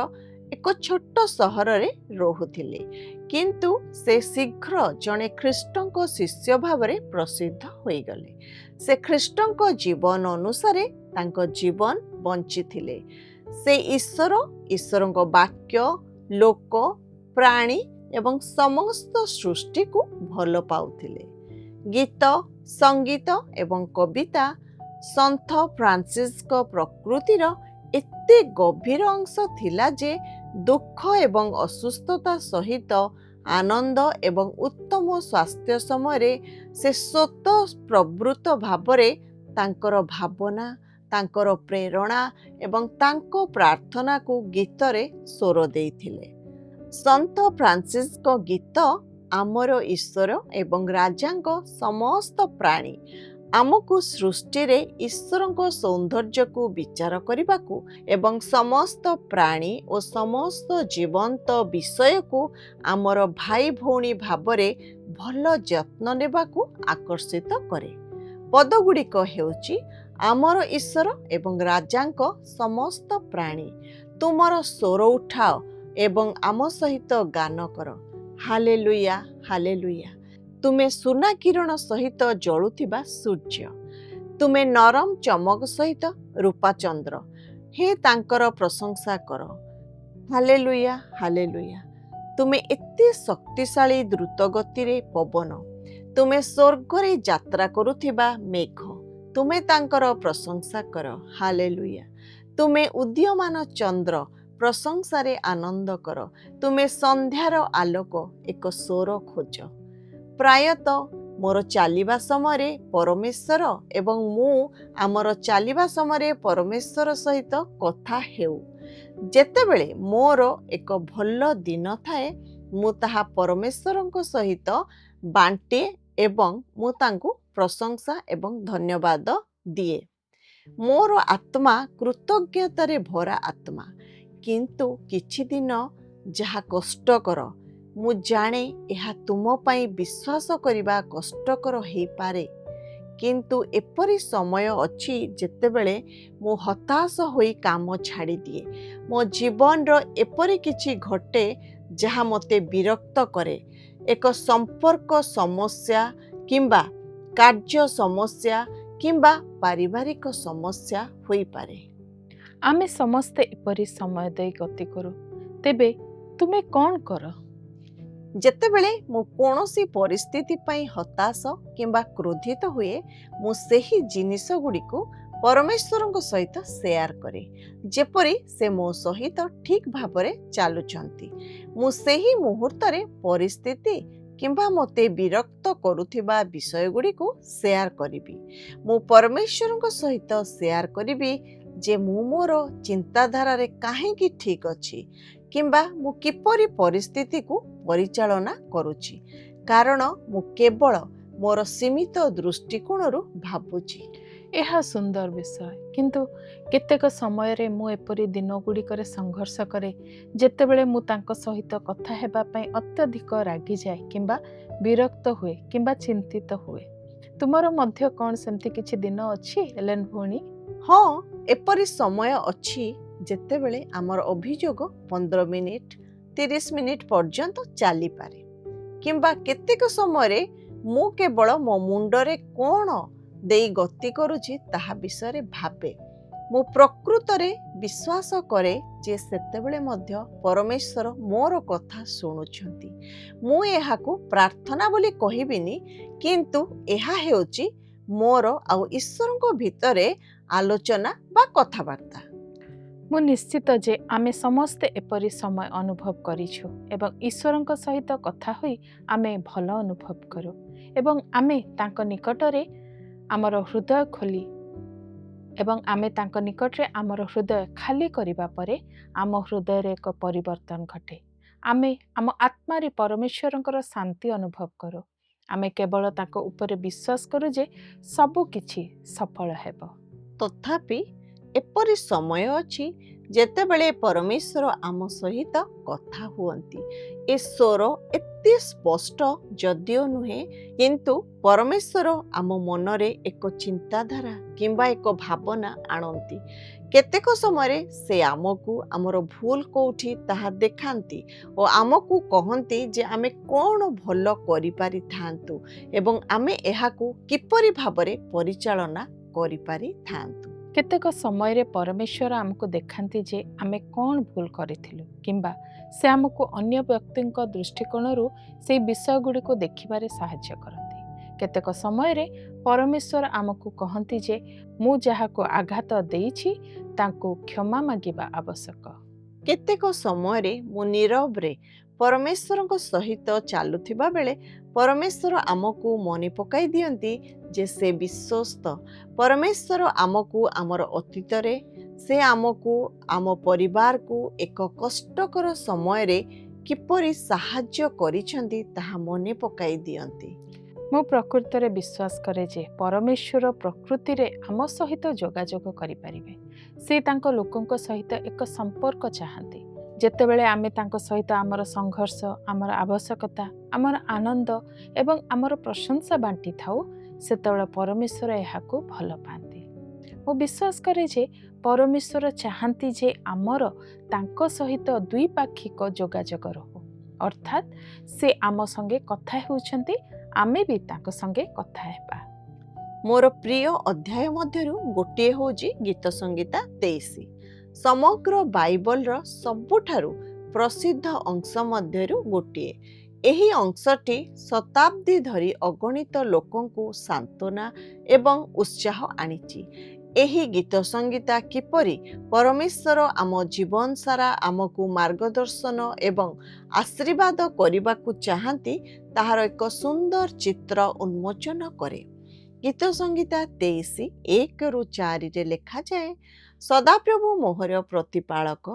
ଏକ ଛୋଟ ସହରରେ ରହୁଥିଲେ। କିନ୍ତୁ ସେ ଶୀଘ୍ର ଜଣେ ଖ୍ରୀଷ୍ଟଙ୍କ ଶିଷ୍ୟ ଭାବରେ ପ୍ରସିଦ୍ଧ ହୋଇଗଲେ। ସେ ଖ୍ରୀଷ୍ଟଙ୍କ ଜୀବନ ଅନୁସାରେ ତାଙ୍କ ଜୀବନ ବଞ୍ଚିଥିଲେ। ସେ ଈଶ୍ୱରଙ୍କ ବାକ୍ୟ, ଲୋକ, ପ୍ରାଣୀ ଏବଂ ସମସ୍ତ ସୃଷ୍ଟିକୁ ଭଲ ପାଉଥିଲେ। ଗୀତ, ସଙ୍ଗୀତ ଏବଂ କବିତା ସନ୍ଥ ଫ୍ରାନ୍ସିସ୍ଙ୍କ ପ୍ରକୃତିର ଏତେ ଗଭୀର ଅଂଶ ଥିଲା ଯେ ଦୁଃଖ ଏବଂ ଅସୁସ୍ଥତା ସହିତ ଆନନ୍ଦ ଏବଂ ଉତ୍ତମ ସ୍ୱାସ୍ଥ୍ୟ ସମୟରେ ସେ ସ୍ୱତଃପ୍ରବୃତ୍ତ ଭାବରେ ତାଙ୍କର ଭାବନା, ତାଙ୍କର ପ୍ରେରଣା ଏବଂ ତାଙ୍କ ପ୍ରାର୍ଥନାକୁ ଗୀତରେ ସ୍ୱର ଦେଇଥିଲେ। ସନ୍ଥ ଫ୍ରାନ୍ସିସ୍ଙ୍କ ଗୀତ ଆମର ଈଶ୍ୱର ଏବଂ ରାଜାଙ୍କ ସମସ୍ତ ପ୍ରାଣୀ ଆମକୁ ସୃଷ୍ଟିରେ ଈଶ୍ୱରଙ୍କ ସୌନ୍ଦର୍ଯ୍ୟକୁ ବିଚାର କରିବାକୁ ଏବଂ ସମସ୍ତ ପ୍ରାଣୀ ଓ ସମସ୍ତ ଜୀବନ୍ତ ବିଷୟକୁ ଆମର ଭାଇ ଭଉଣୀ ଭାବରେ ଭଲ ଯତ୍ନ ନେବାକୁ ଆକର୍ଷିତ କରେ। ପଦଗୁଡ଼ିକ ହେଉଛି, ଆମର ଈଶ୍ୱର ଏବଂ ରାଜାଙ୍କ ସମସ୍ତ ପ୍ରାଣୀ, ତୁମର ସ୍ୱର ଉଠାଅ ଏବଂ ଆମ ସହିତ ଗାନ କର। Hallelujah, hallelujah. ତୁମେ ସୁନା କିରଣ ସହିତ ଜଳୁଥିବା ସୂର୍ଯ୍ୟ, ତୁମେ ନରମ ଚମକ ସହିତ ରୂପା ଚନ୍ଦ୍ର, ହେ ତାଙ୍କର ପ୍ରଶଂସା କର। Hallelujah, hallelujah. ତୁମେ ଏତେ ଶକ୍ତିଶାଳୀ ଦ୍ରୁତଗତିରେ ପବନ, ତୁମେ ସ୍ୱର୍ଗରେ ଯାତ୍ରା କରୁଥିବା ମେଘ, ତୁମେ ତାଙ୍କର ପ୍ରଶଂସା କର। ହାଲେଲୁୟା। ତୁମେ ଉଦୀୟମାନ ଚନ୍ଦ୍ର, ପ୍ରଶଂସାରେ ଆନନ୍ଦ କର। ତୁମେ ସନ୍ଧ୍ୟାର ଆଲୋକ, ଏକ ସ୍ୱର ଖୋଜ। ପ୍ରାୟତଃ ମୋର ଚାଲିବା ସମୟରେ ପରମେଶ୍ୱର ଏବଂ ମୁଁ ଆମର ଚାଲିବା ସମୟରେ ପରମେଶ୍ୱର ସହିତ କଥା ହେଉ। ଯେତେବେଳେ ମୋର ଏକ ଭଲ ଦିନ ଥାଏ, ମୁଁ ତାହା ପରମେଶ୍ୱରଙ୍କ ସହିତ ବାଣ୍ଟେ ଏବଂ ମୁଁ ତାଙ୍କୁ ପ୍ରଶଂସା ଏବଂ ଧନ୍ୟବାଦ ଦିଏ। ମୋର ଆତ୍ମା କୃତଜ୍ଞତାରେ ଭରା ଆତ୍ମା। କିନ୍ତୁ କିଛି ଦିନ ଯାହା କଷ୍ଟକର, ମୁଁ ଜାଣେ ଏହା ତୁମ ପାଇଁ ବିଶ୍ୱାସ କରିବା କଷ୍ଟକର ହେଇପାରେ। କିନ୍ତୁ ଏପରି ସମୟ ଅଛି ଯେତେବେଳେ ମୁଁ ହତାଶ ହୋଇ କାମ ଛାଡ଼ିଦିଏ। ମୋ ଜୀବନର ଏପରି କିଛି ଘଟେ ଯାହା ମୋତେ ବିରକ୍ତ କରେ। ଏକ ସମ୍ପର୍କ ସମସ୍ୟା କିମ୍ବା କାର୍ଯ୍ୟ ସମସ୍ୟା କିମ୍ବା ପାରିବାରିକ ସମସ୍ୟା ହୋଇପାରେ। ଆମେ ସମସ୍ତେ ଏପରି ସମୟ ଦେଇ ଗତି କରୁ। ତେବେ ତୁମେ କ'ଣ କର? ଯେତେବେଳେ ମୁଁ କୌଣସି ପରିସ୍ଥିତି ପାଇଁ ହତାଶ କିମ୍ବା କ୍ରୋଧିତ ହୁଏ, ମୁଁ ସେହି ଜିନିଷଗୁଡ଼ିକୁ ପରମେଶ୍ୱରଙ୍କ ସହିତ ସେୟାର କରେ, ଯେପରି ସେ ମୋ ସହିତ ଠିକ୍ ଭାବରେ ଚାଲୁଛନ୍ତି। ମୁଁ ସେହି ମୁହୂର୍ତ୍ତରେ ପରିସ୍ଥିତି କିମ୍ବା ମୋତେ ବିରକ୍ତ କରୁଥିବା ବିଷୟଗୁଡ଼ିକୁ ସେୟାର କରିବି। ମୁଁ ପରମେଶ୍ୱରଙ୍କ ସହିତ ସେୟାର କରିବି ଯେ ମୁଁ ମୋର ଚିନ୍ତାଧାରାରେ କାହିଁକି ଠିକ୍ ଅଛି କିମ୍ବା ମୁଁ କିପରି ପରିସ୍ଥିତିକୁ ପରିଚାଳନା କରୁଛି, କାରଣ ମୁଁ କେବଳ ମୋର ସୀମିତ ଦୃଷ୍ଟିକୋଣରୁ ଭାବୁଛି। ଏହା ସୁନ୍ଦର ବିଷୟ, କିନ୍ତୁ କେତେକ ସମୟରେ ମୁଁ ଏପରି ଦିନଗୁଡ଼ିକରେ ସଂଘର୍ଷ କରେ ଯେତେବେଳେ ମୁଁ ତାଙ୍କ ସହିତ କଥା ହେବା ପାଇଁ ଅତ୍ୟଧିକ ରାଗିଯାଏ କିମ୍ବା ବିରକ୍ତ ହୁଏ କିମ୍ବା ଚିନ୍ତିତ ହୁଏ। ତୁମର ମଧ୍ୟ କ'ଣ ସେମିତି କିଛି ଦିନ ଅଛି, ଏଲେନ୍ ଭଉଣୀ? ହଁ, ଏପରି ସମୟ ଅଛି ଯେତେବେଳେ ଆମର ଅଭିଯୋଗ 15 ମିନିଟ୍ 30 ମିନିଟ୍ ପର୍ଯ୍ୟନ୍ତ ଚାଲିପାରେ, କିମ୍ବା କେତେକ ସମୟରେ ମୁଁ କେବଳ ମୋ ମୁଣ୍ଡରେ କ'ଣ ଦେଇ ଗତି କରୁଛି ତାହା ବିଷୟରେ ଭାବେ। ମୁଁ ପ୍ରକୃତରେ ବିଶ୍ୱାସ କରେ ଯେ ସେତେବେଳେ ମଧ୍ୟ ପରମେଶ୍ୱର ମୋର କଥା ଶୁଣୁଛନ୍ତି। ମୁଁ ଏହାକୁ ପ୍ରାର୍ଥନା ବୋଲି କହିବିନି, କିନ୍ତୁ ଏହା ହେଉଛି ମୋର ଆଉ ଈଶ୍ୱରଙ୍କ ଭିତରେ ଆଲୋଚନା ବା କଥାବାର୍ତ୍ତା। ମୁଁ ନିଶ୍ଚିତ ଯେ ଆମେ ସମସ୍ତେ ଏପରି ସମୟ ଅନୁଭବ କରିଛୁ ଏବଂ ଈଶ୍ୱରଙ୍କ ସହିତ କଥା ହୋଇ ଆମେ ଭଲ ଅନୁଭବ କରୁ ଏବଂ ଆମେ ତାଙ୍କ ନିକଟରେ ଆମର ହୃଦୟ ଖୋଲି ଏବଂ ଆମେ ତାଙ୍କ ନିକଟରେ ଆମର ହୃଦୟ ଖାଲି କରିବା ପରେ ଆମ ହୃଦୟରେ ଏକ ପରିବର୍ତ୍ତନ ଘଟେ। ଆମେ ଆମ ଆତ୍ମାରେ ପରମେଶ୍ୱରଙ୍କର ଶାନ୍ତି ଅନୁଭବ କରୁ। ଆମେ କେବଳ ତାଙ୍କ ଉପରେ ବିଶ୍ୱାସ କରୁ ଯେ ସବୁ କିଛି ସଫଳ ହେବ। ତଥାପି ଏପରି ସମୟ ଅଛି ଯେତେବେଳେ ପରମେଶ୍ୱର ଆମ ସହିତ କଥା ହୁଅନ୍ତି। ଏ ସ୍ୱର ଏତେ ସ୍ପଷ୍ଟ ଯଦିଓ ନୁହେଁ, କିନ୍ତୁ ପରମେଶ୍ୱର ଆମ ମନରେ ଏକ ଚିନ୍ତାଧାରା କିମ୍ବା ଏକ ଭାବନା ଆଣନ୍ତି। କେତେକ ସମୟରେ ସେ ଆମକୁ ଆମର ଭୁଲ କେଉଁଠି ତାହା ଦେଖାନ୍ତି ଓ ଆମକୁ କହନ୍ତି ଯେ ଆମେ କ'ଣ ଭଲ କରିପାରିଥାନ୍ତୁ ଏବଂ ଆମେ ଏହାକୁ କିପରି ଭାବରେ ପରିଚାଳନା କରିପାରିଥାନ୍ତୁ। କେତେକ ସମୟରେ ପରମେଶ୍ୱର ଆମକୁ ଦେଖାନ୍ତି ଯେ ଆମେ କ'ଣ ଭୁଲ କରିଥିଲୁ କିମ୍ବା ସେ ଆମକୁ ଅନ୍ୟ ବ୍ୟକ୍ତିଙ୍କ ଦୃଷ୍ଟିକୋଣରୁ ସେହି ବିଷୟଗୁଡ଼ିକୁ ଦେଖିବାରେ ସାହାଯ୍ୟ କରନ୍ତି। କେତେକ ସମୟରେ ପରମେଶ୍ୱର ଆମକୁ କହନ୍ତି ଯେ ମୁଁ ଯାହାକୁ ଆଘାତ ଦେଇଛି ତାଙ୍କୁ କ୍ଷମା ମାଗିବା ଆବଶ୍ୟକ। କେତେକ ସମୟରେ ମୁଁ ନୀରବରେ ପରମେଶ୍ୱରଙ୍କ ସହିତ ଚାଲୁଥିବା ବେଳେ ପରମେଶ୍ୱର ଆମକୁ ମନେ ପକାଇ ଦିଅନ୍ତି ଯେ ସେ ବିଶ୍ୱସ୍ତ। ପରମେଶ୍ୱର ଆମକୁ ଆମର ଅତୀତରେ ସେ ଆମକୁ ଆମ ପରିବାରକୁ ଏକ କଷ୍ଟକର ସମୟରେ କିପରି ସାହାଯ୍ୟ କରିଛନ୍ତି ତାହା ମନେ ପକାଇ ଦିଅନ୍ତି। ମୁଁ ପ୍ରକୃତରେ ବିଶ୍ୱାସ କରେ ଯେ ପରମେଶ୍ୱର ପ୍ରକୃତିରେ ଆମ ସହିତ ଯୋଗାଯୋଗ କରିପାରିବେ। ସେ ତାଙ୍କ ଲୋକଙ୍କ ସହିତ ଏକ ସମ୍ପର୍କ ଚାହାନ୍ତି। ଯେତେବେଳେ ଆମେ ତାଙ୍କ ସହିତ ଆମର ସଂଘର୍ଷ, ଆମର ଆବଶ୍ୟକତା, ଆମର ଆନନ୍ଦ ଏବଂ ଆମର ପ୍ରଶଂସା ବାଣ୍ଟିଥାଉ, ସେତେବେଳେ ପରମେଶ୍ୱର ଏହାକୁ ଭଲ ପାଆନ୍ତି। ମୁଁ ବିଶ୍ୱାସ କରେ ଯେ ପରମେଶ୍ୱର ଚାହାନ୍ତି ଯେ ଆମର ତାଙ୍କ ସହିତ ଦ୍ୱିପାକ୍ଷିକ ଯୋଗାଯୋଗ ରହୁ, ଅର୍ଥାତ୍ ସେ ଆମ ସଙ୍ଗେ କଥା ହେଉଛନ୍ତି, ଆମେ ବି ତାଙ୍କ ସଙ୍ଗେ କଥା ହେବା। ମୋର ପ୍ରିୟ ଅଧ୍ୟାୟ ମଧ୍ୟରୁ ଗୋଟିଏ ହେଉଛି ଗୀତ ସଂହିତା 23। ସମଗ୍ର ବାଇବଲର ସବୁଠାରୁ ପ୍ରସିଦ୍ଧ ଅଂଶ ମଧ୍ୟରୁ ଗୋଟିଏ। ଏହି ଅଂଶଟି ଶତାବ୍ଦୀ ଧରି ଅଗଣିତ ଲୋକଙ୍କୁ ସାନ୍ତ୍ୱନା ଏବଂ ଉତ୍ସାହ ଆଣିଛି। ଏହି ଗୀତ ସଂହିତା କିପରି ପରମେଶ୍ୱର ଆମ ଜୀବନ ସାରା ଆମକୁ ମାର୍ଗଦର୍ଶନ ଏବଂ ଆଶୀର୍ବାଦ କରିବାକୁ ଚାହାନ୍ତି ତାହାର ଏକ ସୁନ୍ଦର ଚିତ୍ର ଉନ୍ମୋଚନ କରେ। ଗୀତ ସଂହିତା 23:1-4 ଲେଖାଯାଏ, ସଦାପ୍ରଭୁ ମୋହର ପ୍ରତିପାଳକ,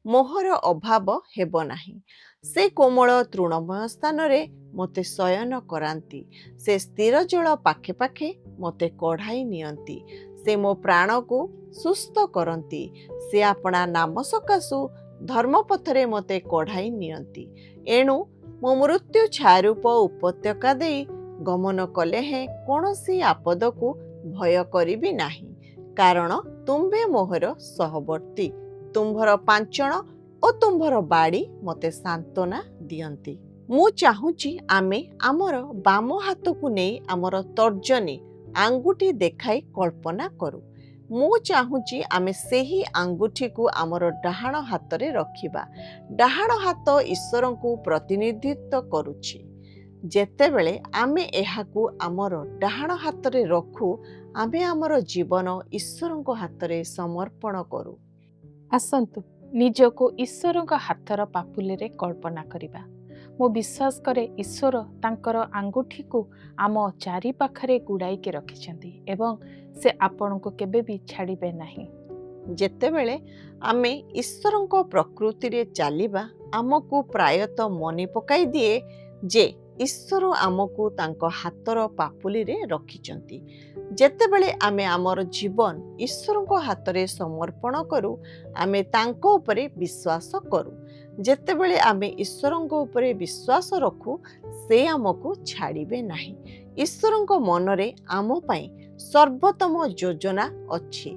ମୋହର ଅଭାବ ହେବ ନାହିଁ। ସେ କୋମଳ ତୃଣମୟ ସ୍ଥାନରେ ମୋତେ ଶୟନ କରାନ୍ତି। ସେ ସ୍ଥିର ଜଳ ପାଖେ ପାଖେ ମୋତେ କଢ଼ାଇ ନିଅନ୍ତି। ସେ ମୋ ପ୍ରାଣକୁ ସୁସ୍ଥ କରନ୍ତି। ସେ ଆପଣା ନାମ ସକାଶୁ ଧର୍ମପଥରେ ମୋତେ କଢ଼ାଇ ନିଅନ୍ତି। ଏଣୁ ମୋ ମୃତ୍ୟୁ ଛାୟାରୂପ ଉପତ୍ୟକା ଦେଇ ଗମନ କଲେ ହେଁ କୌଣସି ଆପଦକୁ ଭୟ କରିବି ନାହିଁ, କାରଣ ତୁମ୍ଭେ ମୋହର ସହବର୍ତ୍ତୀ। ତୁମ୍ଭର ପାଞ୍ଚଣ ଓ ତୁମ୍ଭର ବାଡ଼ି ମୋତେ ସାନ୍ତ୍ୱନା ଦିଅନ୍ତି। ମୁଁ ଚାହୁଁଛି ଆମେ ଆମର ବାମ ହାତକୁ ନେଇ ଆମର ତର୍ଜନୀ ଆଙ୍ଗୁଠି ଦେଖାଇ କଳ୍ପନା କରୁ। ମୁଁ ଚାହୁଁଛି ଆମେ ସେହି ଆଙ୍ଗୁଠିକୁ ଆମର ଡାହାଣ ହାତରେ ରଖିବା। ଡାହାଣ ହାତ ଈଶ୍ୱରଙ୍କୁ ପ୍ରତିନିଧିତ୍ୱ କରୁଛି। ଯେତେବେଳେ ଆମେ ଏହାକୁ ଆମର ଡାହାଣ ହାତରେ ରଖୁ, ଆମେ ଆମର ଜୀବନ ଈଶ୍ୱରଙ୍କ ହାତରେ ସମର୍ପଣ କରୁ। ଆସନ୍ତୁ ନିଜକୁ ଈଶ୍ୱରଙ୍କ ହାତର ପାପୁଲିରେ କଳ୍ପନା କରିବା। ମୁଁ ବିଶ୍ୱାସ କରେ ଈଶ୍ୱର ତାଙ୍କର ଆଙ୍ଗୁଠିକୁ ଆମ ଚାରିପାଖରେ ଗୁଡ଼ାଇକି ରଖିଛନ୍ତି ଏବଂ ସେ ଆପଣଙ୍କୁ କେବେ ବି ଛାଡ଼ିବେ ନାହିଁ। ଯେତେବେଳେ ଆମେ ଈଶ୍ୱରଙ୍କ ପ୍ରକୃତିରେ ଚାଲିବା, ଆମକୁ ପ୍ରାୟତଃ ମନେ ପକାଇ ଦିଏ ଯେ ଈଶ୍ୱର ଆମକୁ ତାଙ୍କ ହାତର ପାପୁଲିରେ ରଖିଛନ୍ତି। ଯେତେବେଳେ ଆମେ ଆମର ଜୀବନ ଈଶ୍ୱରଙ୍କ ହାତରେ ସମର୍ପଣ କରୁ, ଆମେ ତାଙ୍କ ଉପରେ ବିଶ୍ୱାସ କରୁ। ଯେତେବେଳେ ଆମେ ଈଶ୍ୱରଙ୍କ ଉପରେ ବିଶ୍ୱାସ ରଖୁ, ସେ ଆମକୁ ଛାଡ଼ିବେ ନାହିଁ। ଈଶ୍ୱରଙ୍କ ମନରେ ଆମ ପାଇଁ ସର୍ବୋତ୍ତମ ଯୋଜନା ଅଛି।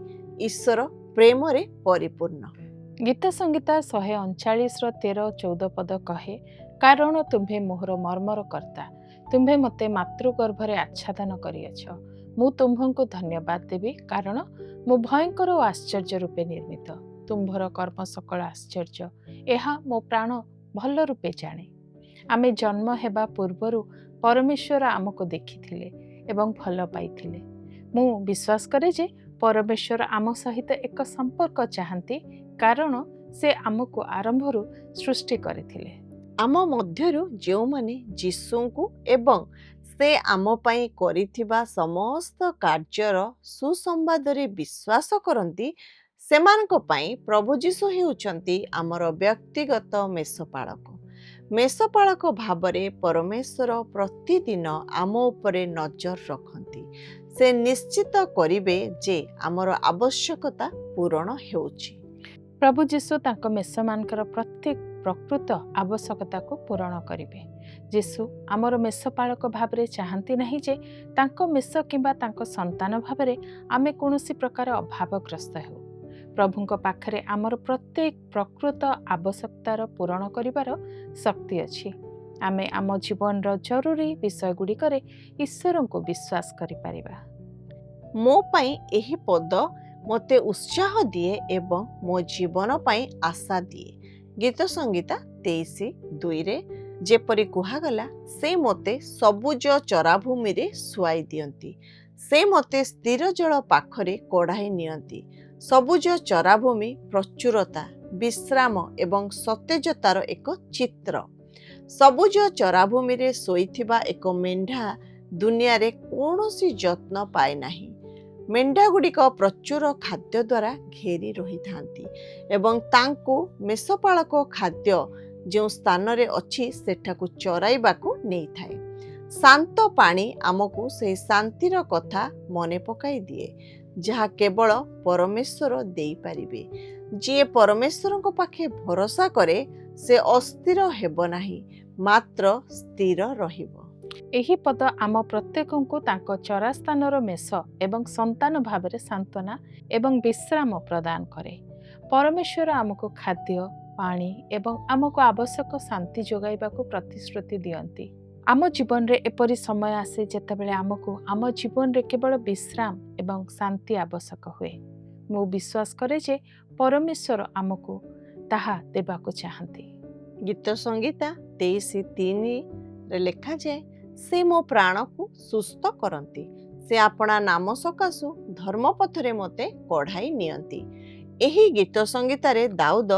ଈଶ୍ୱର ପ୍ରେମରେ ପରିପୂର୍ଣ୍ଣ। ଗୀତ ସଂହିତା 139:13-14 ପଦ କହେ, କାରଣ ତୁମ୍ଭେ ମୋହର ମର୍ମର କର୍ତ୍ତା, ତୁମ୍ଭେ ମୋତେ ମାତୃଗର୍ଭରେ ଆଚ୍ଛାଦନ କରିଅଛ। ମୁଁ ତୁମ୍ଭଙ୍କୁ ଧନ୍ୟବାଦ ଦେବି, କାରଣ ମୁଁ ଭୟଙ୍କର ଓ ଆଶ୍ଚର୍ଯ୍ୟ ରୂପେ ନିର୍ମିତ। ତୁମ୍ଭର କର୍ମ ସକଳ ଆଶ୍ଚର୍ଯ୍ୟ, ଏହା ମୋ ପ୍ରାଣ ଭଲ ରୂପେ ଜାଣେ। ଆମେ ଜନ୍ମ ହେବା ପୂର୍ବରୁ ପରମେଶ୍ୱର ଆମକୁ ଦେଖିଥିଲେ ଏବଂ ଭଲ ପାଇଥିଲେ। ମୁଁ ବିଶ୍ୱାସ କରେ ଯେ ପରମେଶ୍ୱର ଆମ ସହିତ ଏକ ସମ୍ପର୍କ ଚାହାନ୍ତି, କାରଣ ସେ ଆମକୁ ଆରମ୍ଭରୁ ସୃଷ୍ଟି କରିଥିଲେ। ଆମ ମଧ୍ୟରୁ ଯେଉଁମାନେ ଯୀଶୁଙ୍କୁ ଏବଂ ସେ ଆମ ପାଇଁ କରିଥିବା ସମସ୍ତ କାର୍ଯ୍ୟର ସୁସମ୍ବାଦରେ ବିଶ୍ୱାସ କରନ୍ତି, ସେମାନଙ୍କ ପାଇଁ ପ୍ରଭୁ ଯୀଶୁ ହେଉଛନ୍ତି ଆମର ବ୍ୟକ୍ତିଗତ ମେଷପାଳକ। ମେଷପାଳକ ଭାବରେ ପରମେଶ୍ୱର ପ୍ରତିଦିନ ଆମ ଉପରେ ନଜର ରଖନ୍ତି। ସେ ନିଶ୍ଚିତ କରିବେ ଯେ ଆମର ଆବଶ୍ୟକତା ପୂରଣ ହେଉଛି। ପ୍ରଭୁ ଯୀଶୁ ତାଙ୍କ ମେଷମାନଙ୍କର ପ୍ରତ୍ୟେକ ପ୍ରକୃତ ଆବଶ୍ୟକତାକୁ ପୂରଣ କରିବେ। ଯୀଶୁ ଆମର ମେଷପାଳକ ଭାବରେ ଚାହାନ୍ତି ନାହିଁ ଯେ ତାଙ୍କ ମେଷ କିମ୍ବା ତାଙ୍କ ସନ୍ତାନ ଭାବରେ ଆମେ କୌଣସି ପ୍ରକାର ଅଭାବଗ୍ରସ୍ତ ହେଉ। ପ୍ରଭୁଙ୍କ ପାଖରେ ଆମର ପ୍ରତ୍ୟେକ ପ୍ରକୃତ ଆବଶ୍ୟକତାର ପୂରଣ କରିବାର ଶକ୍ତି ଅଛି। ଆମେ ଆମ ଜୀବନର ଜରୁରୀ ବିଷୟଗୁଡ଼ିକରେ ଈଶ୍ୱରଙ୍କୁ ବିଶ୍ୱାସ କରିପାରିବା। ମୋ ପାଇଁ ଏହି ପଦ ମୋତେ ଉତ୍ସାହ ଦିଏ ଏବଂ ମୋ ଜୀବନ ପାଇଁ ଆଶା ଦିଏ। ଗୀତ ସଂହିତା 23:2ରେ ଯେପରି କୁହାଗଲା, ସେ ମୋତେ ସବୁଜ ଚରାଭୂମିରେ ଶୁଆଇ ଦିଅନ୍ତି, ସେ ମୋତେ ସ୍ଥିର ଜଳ ପାଖରେ କଢ଼ାଇ ନିଅନ୍ତି। ସବୁଜ ଚରାଭୂମି ପ୍ରଚୁରତା, ବିଶ୍ରାମ ଏବଂ ସତେଜତାର ଏକ ଚିତ୍ର। ସବୁଜ ଚରାଭୂମିରେ ଶୋଇଥିବା ଏକ ମେଣ୍ଢା ଦୁନିଆରେ କୌଣସି ଯତ୍ନ ପାଏ ନାହିଁ। ମେଣ୍ଢାଗୁଡ଼ିକ ପ୍ରଚୁର ଖାଦ୍ୟ ଦ୍ୱାରା ଘେରି ରହିଥାନ୍ତି ଏବଂ ତାଙ୍କୁ ମେଷପାଳକ ଖାଦ୍ୟ ଯେଉଁ ସ୍ଥାନରେ ଅଛି ସେଠାକୁ ଚରାଇବାକୁ ନେଇଥାଏ। ଶାନ୍ତ ପାଣି ଆମକୁ ସେହି ଶାନ୍ତିର କଥା ମନେ ପକାଇ ଦିଏ, ଯାହା କେବଳ ପରମେଶ୍ୱର ଦେଇପାରିବେ। ଯିଏ ପରମେଶ୍ୱରଙ୍କ ପାଖେ ଭରସା କରେ ସେ ଅସ୍ଥିର ହେବ ନାହିଁ, ମାତ୍ର ସ୍ଥିର ରହିବ। ଏହି ପଦ ଆମ ପ୍ରତ୍ୟେକଙ୍କୁ ତାଙ୍କ ଚରାସ୍ଥାନର ମେଷ ଏବଂ ସନ୍ତାନ ଭାବରେ ସାନ୍ତ୍ୱନା ଏବଂ ବିଶ୍ରାମ ପ୍ରଦାନ କରେ। ପରମେଶ୍ୱର ଆମକୁ ଖାଦ୍ୟ, ପାଣି ଏବଂ ଆମକୁ ଆବଶ୍ୟକ ଶାନ୍ତି ଯୋଗାଇବାକୁ ପ୍ରତିଶ୍ରୁତି ଦିଅନ୍ତି। ଆମ ଜୀବନରେ ଏପରି ସମୟ ଆସେ ଯେତେବେଳେ ଆମକୁ ଆମ ଜୀବନରେ କେବଳ ବିଶ୍ରାମ ଏବଂ ଶାନ୍ତି ଆବଶ୍ୟକ ହୁଏ। ମୁଁ ବିଶ୍ୱାସ କରେ ଯେ ପରମେଶ୍ୱର ଆମକୁ ତାହା ଦେବାକୁ ଚାହାନ୍ତି। ଗୀତ ସଂହିତା 23:3ରେ ଲେଖାଯାଏ, ସେ ମୋ ପ୍ରାଣକୁ ସୁସ୍ଥ କରନ୍ତି, ସେ ଆପଣା ନାମ ସକାଶୁ ଧର୍ମପଥରେ ମୋତେ କଢ଼ାଇ ନିଅନ୍ତି। ଏହି ଗୀତ ସଂହିତାରେ ଦାଉଦ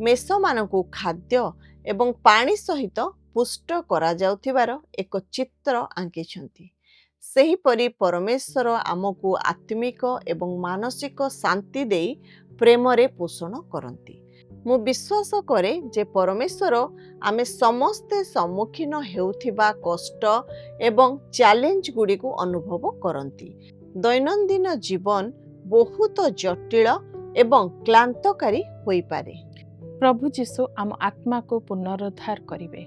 ମେଷମାନଙ୍କୁ ଖାଦ୍ୟ ଏବଂ ପାଣି ସହିତ ପୁଷ୍ଟ କରାଯାଉଥିବାର ଏକ ଚିତ୍ର ଆଙ୍କିଛନ୍ତି। ସେହିପରି ପରମେଶ୍ୱର ଆମକୁ ଆତ୍ମିକ ଏବଂ ମାନସିକ ଶାନ୍ତି ଦେଇ ପ୍ରେମରେ ପୋଷଣ କରନ୍ତି। ମୁଁ ବିଶ୍ୱାସ କରେ ଯେ ପରମେଶ୍ୱର ଆମେ ସମସ୍ତେ ସମ୍ମୁଖୀନ ହେଉଥିବା କଷ୍ଟ ଏବଂ ଚ୍ୟାଲେଞ୍ଜ ଗୁଡ଼ିକୁ ଅନୁଭବ କରନ୍ତି। ଦୈନନ୍ଦିନ ଜୀବନ ବହୁତ ଜଟିଳ ଏବଂ କ୍ଳାନ୍ତକାରୀ ହୋଇପାରେ। ପ୍ରଭୁ ଯୀଶୁ ଆମ ଆତ୍ମାକୁ ପୁନରୁଦ୍ଧାର କରିବେ।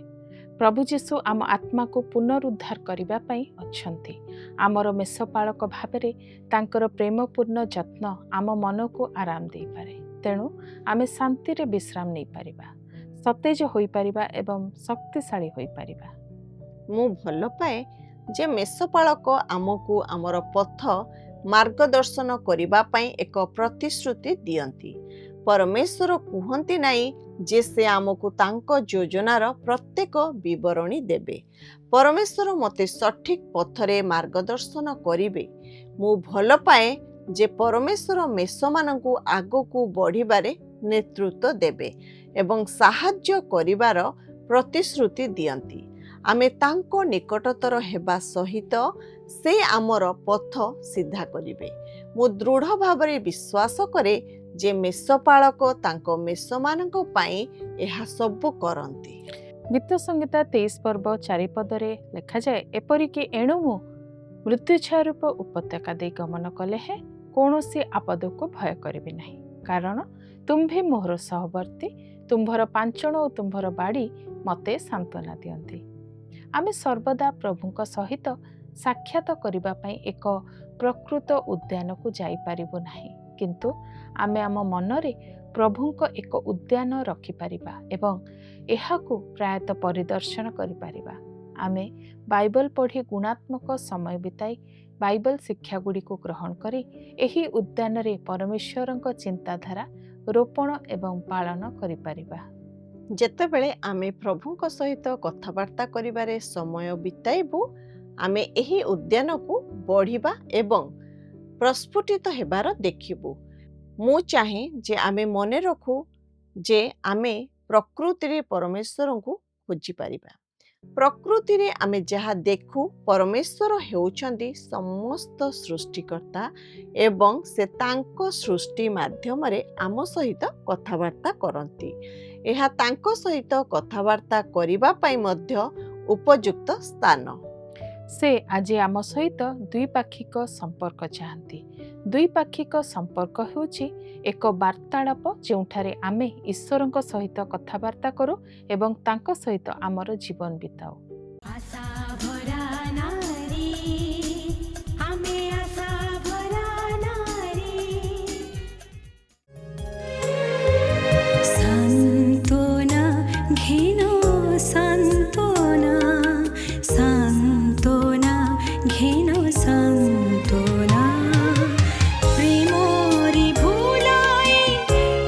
ପ୍ରଭୁ ଯୀଶୁ ଆମ ଆତ୍ମାକୁ ପୁନରୁଦ୍ଧାର କରିବା ପାଇଁ ଅଛନ୍ତି। ଆମର ମେଷପାଳକ ଭାବରେ ତାଙ୍କର ପ୍ରେମପୂର୍ଣ୍ଣ ଯତ୍ନ ଆମ ମନକୁ ଆରାମ ଦେଇପାରେ। ତେଣୁ ଆମେ ଶାନ୍ତିରେ ବିଶ୍ରାମ ନେଇପାରିବା, ସତେଜ ହୋଇପାରିବା ଏବଂ ଶକ୍ତିଶାଳୀ ହୋଇପାରିବା। ମୁଁ ଭଲ ପାଏ ଯେ ମେଷପାଳକ ଆମକୁ ଆମର ପଥ ମାର୍ଗଦର୍ଶନ କରିବା ପାଇଁ ଏକ ପ୍ରତିଶ୍ରୁତି ଦିଅନ୍ତି। ପରମେଶ୍ୱର କୁହନ୍ତି ନାହିଁ ଯେ ସେ ଆମକୁ ତାଙ୍କ ଯୋଜନାର ପ୍ରତ୍ୟେକ ବିବରଣୀ ଦେବେ। ପରମେଶ୍ୱର ମୋତେ ସଠିକ ପଥରେ ମାର୍ଗଦର୍ଶନ କରିବେ। ମୁଁ ଭଲ ପାଏ ଯେ ପରମେଶ୍ୱର ମେଷମାନଙ୍କୁ ଆଗକୁ ବଢ଼ିବାରେ ନେତୃତ୍ୱ ଦେବେ ଏବଂ ସାହାଯ୍ୟ କରିବାର ପ୍ରତିଶ୍ରୁତି ଦିଅନ୍ତି। ଆମେ ତାଙ୍କ ନିକଟତର ହେବା ସହିତ ସେ ଆମର ପଥ ସିଧା କରିବେ। ମୁଁ ଦୃଢ଼ ଭାବରେ ବିଶ୍ୱାସ କରେ ଯେ ମେଷପାଳକ ତାଙ୍କ ମେଷମାନଙ୍କ ପାଇଁ ଏହା ସବୁ କରନ୍ତି। ଗୀତ ସଂହିତା 23 ପର୍ବ 4 ପଦରେ ଲେଖାଯାଏ, ଏପରିକି ଏଣୁ ମୁଁ ମୃତ୍ୟୁଛାୟା ରୂପ ଉପତ୍ୟକା ଦେଇ ଗମନ କଲେ ହେ କୌଣସି ଆପଦକୁ ଭୟ କରିବି ନାହିଁ, କାରଣ ତୁମ୍ଭେ ମୋହର ସହବର୍ତ୍ତୀ, ତୁମ୍ଭର ପାଞ୍ଚଣ ଓ ତୁମ୍ଭର ବାଡ଼ି ମୋତେ ସାନ୍ତ୍ୱନା ଦିଅନ୍ତି। ଆମେ ସର୍ବଦା ପ୍ରଭୁଙ୍କ ସହିତ ସାକ୍ଷାତ କରିବା ପାଇଁ ଏକ ପ୍ରକୃତ ଉଦ୍ୟାନକୁ ଯାଇପାରିବୁ ନାହିଁ, କିନ୍ତୁ ଆମେ ଆମ ମନରେ ପ୍ରଭୁଙ୍କ ଏକ ଉଦ୍ୟାନ ରଖିପାରିବା ଏବଂ ଏହାକୁ ପ୍ରାୟତଃ ପରିଦର୍ଶନ କରିପାରିବା। ଆମେ ବାଇବଲ ପଢ଼ି ଗୁଣାତ୍ମକ ସମୟ ବିତାଇ ବାଇବଲ ଶିକ୍ଷାଗୁଡ଼ିକୁ ଗ୍ରହଣ କରି ଏହି ଉଦ୍ୟାନରେ ପରମେଶ୍ୱରଙ୍କ ଚିନ୍ତାଧାରା ରୋପଣ ଏବଂ ପାଳନ କରିପାରିବା। ଯେତେବେଳେ ଆମେ ପ୍ରଭୁଙ୍କ ସହିତ କଥାବାର୍ତ୍ତା କରିବାରେ ସମୟ ବିତାଇବୁ, ଆମେ ଏହି ଉଦ୍ୟାନକୁ ବଢ଼ିବା ଏବଂ ପ୍ରସ୍ଫୁଟିତ ହେବାର ଦେଖିବୁ। ମୁଁ ଚାହେଁ ଯେ ଆମେ ମନେ ରଖୁ ଯେ ଆମେ ପ୍ରକୃତିରେ ପରମେଶ୍ୱରଙ୍କୁ ଖୋଜିପାରିବା। ପ୍ରକୃତିରେ ଆମେ ଯାହା ଦେଖୁ, ପରମେଶ୍ୱର ହେଉଛନ୍ତି ସମସ୍ତ ସୃଷ୍ଟିକର୍ତ୍ତା ଏବଂ ସେ ତାଙ୍କ ସୃଷ୍ଟି ମାଧ୍ୟମରେ ଆମ ସହିତ କଥାବାର୍ତ୍ତା କରନ୍ତି। ଏହା ତାଙ୍କ ସହିତ କଥାବାର୍ତ୍ତା କରିବା ପାଇଁ ମଧ୍ୟ ଉପଯୁକ୍ତ ସ୍ଥାନ। ସେ ଆଜି ଆମ ସହିତ ଦ୍ୱିପାକ୍ଷିକ ସମ୍ପର୍କ ଚାହାନ୍ତି। ଦ୍ୱିପାକ୍ଷିକ ସମ୍ପର୍କ ହେଉଛି ଏକ ବାର୍ତ୍ତାଳାପ ଯେଉଁଠାରେ ଆମେ ଈଶ୍ୱରଙ୍କ ସହିତ କଥାବାର୍ତ୍ତା କରୁ ଏବଂ ତାଙ୍କ ସହିତ ଆମର ଜୀବନ ବିତାଉ। आशा भरा नारी, आम्ही आशा भरा नारी. सांत्वना घेनो सांत्वना, सांत्वना घेनो सांत्वना. प्रेमोरी भुलाए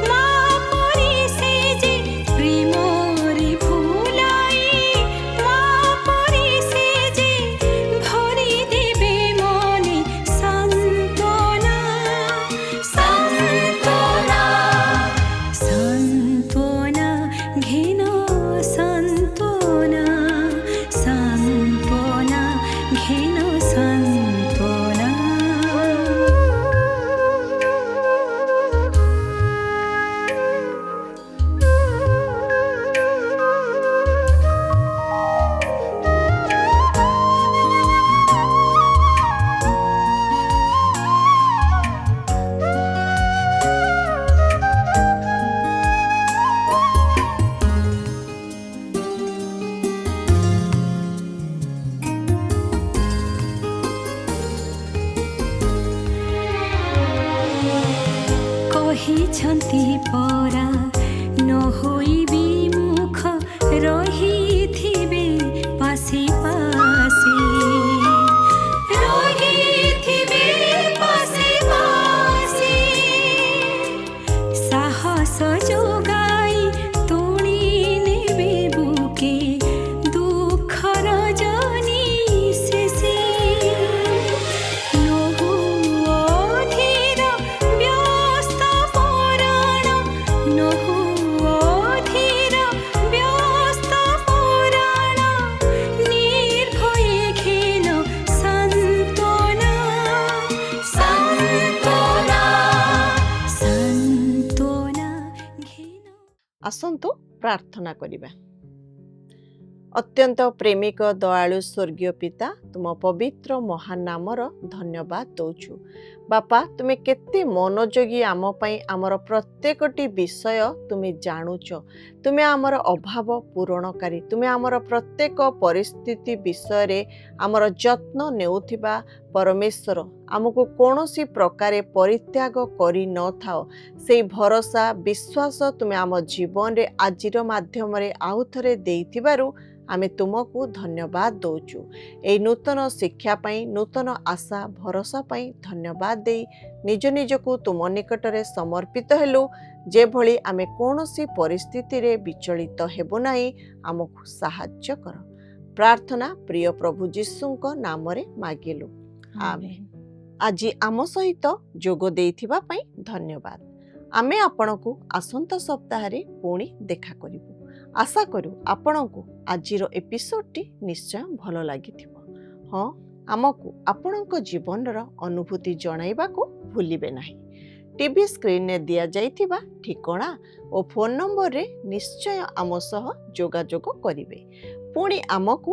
मापरी सेजे, प्रेमोरी भुलाए मापरी सेजे, भरी देबे मने सांत्वना. सांत्वना, सांत्वना घेनो सांत्वना, सांत्वना घेनो सांत्वना. କହିଛନ୍ତି ପରା ନ ହୋଇ ବିମୁଖ ରହିଥିବେ ପାଶେ ପାଶେ, ରହିଥିବେ ପାଶେ ପାଶେ. ସାହସ ଯୋଗାଇ ତୋଳି ନେବେ ବୁକେ ଦୁଃଖର ଜନି ଶେଷେ. ନହୁ ଅଧୀର ବ୍ୟସ୍ତ ପରାଣ, ନହୁ ଅଧୀର ବ୍ୟସ୍ତ ପରାଣ, ନିର୍ଭୟ ଘେନ ସାନ୍ତ୍ୱନା. ସାନ୍ତ୍ୱନା, ସାନ୍ତ୍ୱନା ଘେନ. ଆସନ୍ତୁ ପ୍ରାର୍ଥନା କରିବା। ଅତ୍ୟନ୍ତ ପ୍ରେମିକ ଦୟାଳୁ ସ୍ୱର୍ଗୀୟ ପିତା, ତୁମ ପବିତ୍ର ମହାନ ନାମର ଧନ୍ୟବାଦ ଦଉଛୁ। ବାପା, ତୁମେ କେତେ ମନୋଯୋଗୀ ଆମ ପାଇଁ, ଆମର ପ୍ରତ୍ୟେକଟି ବିଷୟ ତୁମେ ଜାଣୁଛ। ତୁମେ ଆମର ଅଭାବ ପୂରଣକାରୀ, ତୁମେ ଆମର ପ୍ରତ୍ୟେକ ପରିସ୍ଥିତି ବିଷୟରେ ଆମର ଯତ୍ନ ନେଉଥିବା ପରମେଶ୍ୱର। ଆମକୁ କୌଣସି ପ୍ରକାରେ ପରିତ୍ୟାଗ କରିନଥାଅ। ସେଇ ଭରସା ବିଶ୍ୱାସ ତୁମେ ଆମ ଜୀବନରେ ଆଜିର ମାଧ୍ୟମରେ ଆଉ ଥରେ ଦେଇଥିବାରୁ ଆମେ ତୁମକୁ ଧନ୍ୟବାଦ ଦଉଛୁ। ଏହି ନୂତନ ଶିକ୍ଷା ପାଇଁ, ନୂତନ ଆଶା ଭରସା ପାଇଁ ଧନ୍ୟବାଦ ଦେଇ ନିଜ ନିଜକୁ ତୁମ ନିକଟରେ ସମର୍ପିତ ହେଲୁ, ଯେଭଳି ଆମେ କୌଣସି ପରିସ୍ଥିତିରେ ବିଚଳିତ ହେବୁ ନାହିଁ। ଆମକୁ ସାହାଯ୍ୟ କର। ପ୍ରାର୍ଥନା ପ୍ରିୟ ପ୍ରଭୁ ଯୀଶୁଙ୍କ ନାମରେ ମାଗିଲୁ, ଆମେନ୍। ଆଜି ଆମ ସହିତ ଯୋଗ ଦେଇଥିବା ପାଇଁ ଧନ୍ୟବାଦ। ଆମେ ଆପଣଙ୍କୁ ଆସନ୍ତା ସପ୍ତାହରେ ପୁଣି ଦେଖା କରିବୁ। ଆଶା କରୁ ଆପଣଙ୍କୁ ଆଜିର ଏପିସୋଡଟି ନିଶ୍ଚୟ ଭଲ ଲାଗିଥିବ। ହଁ, ଆମକୁ ଆପଣଙ୍କ ଜୀବନର ଅନୁଭୂତି ଜଣାଇବାକୁ ଭୁଲିବେ ନାହିଁ। ଟିଭି ସ୍କ୍ରିନରେ ଦିଆଯାଇଥିବା ଠିକଣା ଓ ଫୋନ୍ ନମ୍ବରରେ ନିଶ୍ଚୟ ଆମ ସହ ଯୋଗାଯୋଗ କରିବେ। ପୁଣି ଆମକୁ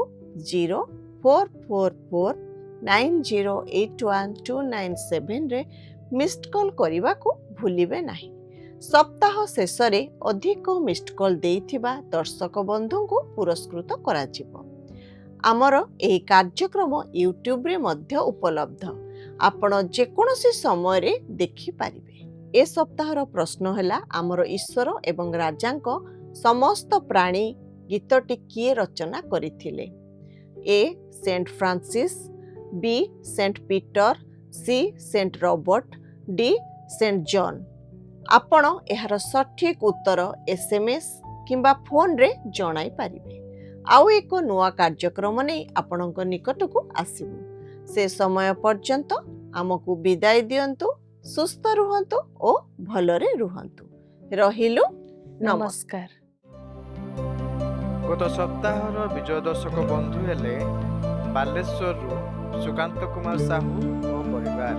044490812997ରେ ମିସ୍ଡ କଲ୍ କରିବାକୁ ଭୁଲିବେ ନାହିଁ। ସପ୍ତାହ ଶେଷରେ ଅଧିକ ମିସ୍ଡ କଲ୍ ଦେଇଥିବା ଦର୍ଶକ ବନ୍ଧୁଙ୍କୁ ପୁରସ୍କୃତ କରାଯିବ। ଆମର ଏହି କାର୍ଯ୍ୟକ୍ରମ ୟୁଟ୍ୟୁବରେ ମଧ୍ୟ ଉପଲବ୍ଧ। ଆପଣ ଯେକୌଣସି ସମୟରେ ଦେଖିପାରିବେ। ଏ ସପ୍ତାହର ପ୍ରଶ୍ନ ହେଲା, ଆମର ଈଶ୍ୱର ଏବଂ ରାଜାଙ୍କ ସମସ୍ତ ପ୍ରାଣୀ ଗୀତଟି କିଏ ରଚନା କରିଥିଲେ? A. Saint Francis, B. Saint Peter, C. Saint Robert, D. Saint John. ଆପଣ ଏହାର ସଠିକ୍ ଉତ୍ତର SMS କିମ୍ବା ଫୋନ୍ରେ ଜଣାଇ ପାରିବେ। ଆଉ ଏକ ନୂଆ କାର୍ଯ୍ୟକ୍ରମ ନେଇ ଆପଣଙ୍କ ନିକଟକୁ ଆସିବୁ। ସେ ସମୟ ପର୍ଯ୍ୟନ୍ତ ଆମକୁ ବିଦାୟ ଦିଅନ୍ତୁ। ସୁସ୍ଥ ରୁହନ୍ତୁ ଓ ଭଲରେ ରୁହନ୍ତୁ। ରହିଲୁ, ନମସ୍କାର। ଗତ ସପ୍ତାହର ବିଜୟ ଦର୍ଶକ ବନ୍ଧୁ ହେଲେ ବାଲେଶ୍ୱରରୁ ସୁକାନ୍ତ କୁମାର ସାହୁ ଓ ପରିବାର।